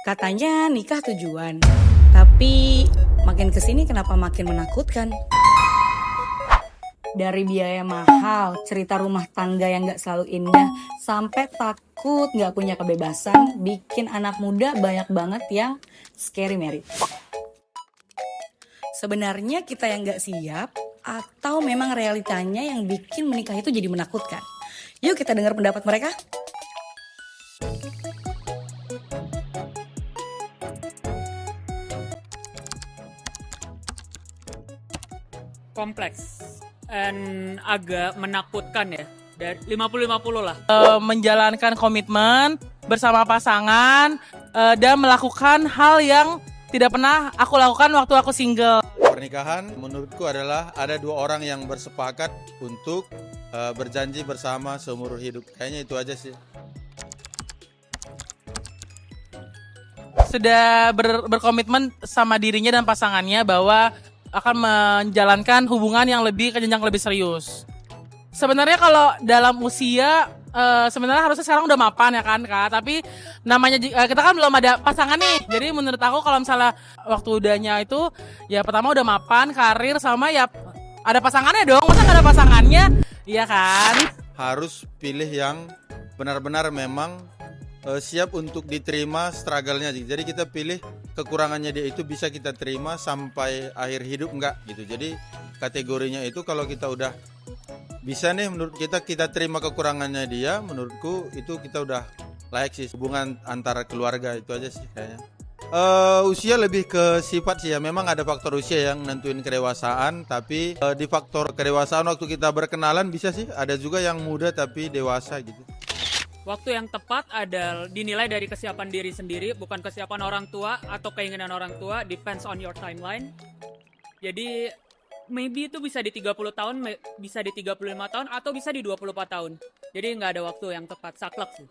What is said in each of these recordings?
Katanya nikah tujuan, tapi makin kesini kenapa makin menakutkan? Dari biaya mahal, cerita rumah tangga yang gak selalu indah, sampai takut gak punya kebebasan, bikin anak muda banyak banget yang scary married. Sebenarnya kita yang gak siap, atau memang realitanya yang bikin menikah itu jadi menakutkan? Yuk kita dengar pendapat mereka. Kompleks dan agak menakutkan ya. Dari 50-50 lah. Menjalankan komitmen bersama pasangan dan melakukan hal yang tidak pernah aku lakukan waktu aku single. Pernikahan menurutku adalah ada dua orang yang bersepakat untuk berjanji bersama seumur hidup. Kayaknya itu aja sih. Sudah berkomitmen sama dirinya dan pasangannya bahwa akan menjalankan hubungan yang lebih ke jenjang lebih serius. Sebenarnya kalau dalam usia sebenarnya harusnya sekarang udah mapan ya kan Kak, tapi namanya kita kan belum ada pasangan nih. Jadi menurut aku kalau misalnya waktu udahnya itu ya pertama udah mapan, karir sama ya ada pasangannya dong. Masa nggak ada pasangannya? Iya kan? Harus pilih yang benar-benar memang siap untuk diterima struggle-nya. Jadi kita pilih kekurangannya dia itu bisa kita terima sampai akhir hidup enggak gitu. Jadi kategorinya itu kalau kita udah bisa nih menurut kita terima kekurangannya dia, menurutku itu kita udah layak sih. Hubungan antara keluarga itu aja sih kayaknya. Usia lebih ke sifat sih ya. Memang ada faktor usia yang nentuin kedewasaan, tapi di faktor kedewasaan waktu kita berkenalan bisa sih ada juga yang muda tapi dewasa gitu. Waktu yang tepat adalah dinilai dari kesiapan diri sendiri, bukan kesiapan orang tua atau keinginan orang tua, depends on your timeline. Jadi maybe itu bisa di 30 tahun, bisa di 35 tahun, atau bisa di 24 tahun. Jadi nggak ada waktu yang tepat, saklek sih.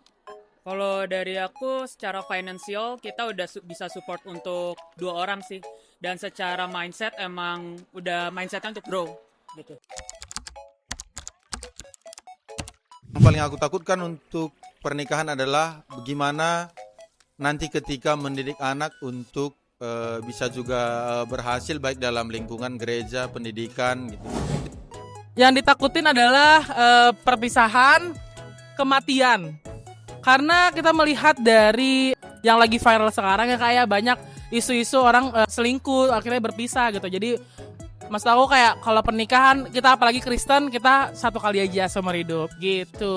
Kalau dari aku, secara finansial kita udah bisa support untuk dua orang sih. Dan secara mindset emang udah mindsetnya untuk grow gitu. Yang paling aku takutkan untuk pernikahan adalah bagaimana nanti ketika mendidik anak untuk bisa juga berhasil baik dalam lingkungan gereja, pendidikan gitu. Yang ditakutin adalah perpisahan, kematian. Karena kita melihat dari yang lagi viral sekarang ya kayak banyak isu-isu orang selingkuh akhirnya berpisah gitu. Jadi maksud aku kayak kalau pernikahan kita apalagi Kristen kita satu kali aja seumur hidup gitu.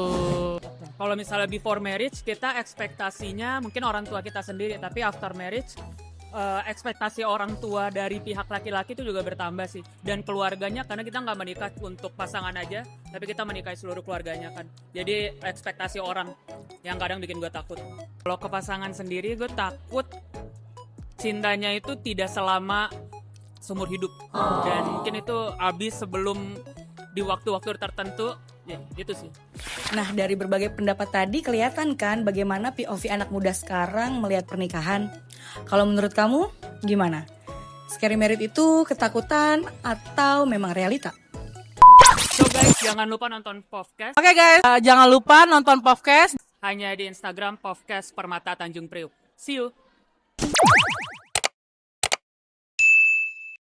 Kalau misalnya before marriage kita ekspektasinya mungkin orang tua kita sendiri, tapi after marriage ekspektasi orang tua dari pihak laki-laki itu juga bertambah sih, dan keluarganya, karena kita nggak menikah untuk pasangan aja tapi kita menikahi seluruh keluarganya kan. Jadi ekspektasi orang yang kadang bikin gue takut. Kalau ke pasangan sendiri gue takut cintanya itu tidak selama seumur hidup, dan mungkin itu habis sebelum di waktu-waktu tertentu ya gitu sih. Nah, dari berbagai pendapat tadi kelihatan kan bagaimana POV anak muda sekarang melihat pernikahan. Kalau menurut kamu gimana? Scary married itu ketakutan atau memang realita? So guys, jangan lupa nonton podcast Oke guys, jangan lupa nonton podcast hanya di Instagram Podcast Permata Tanjung Priuk. See you.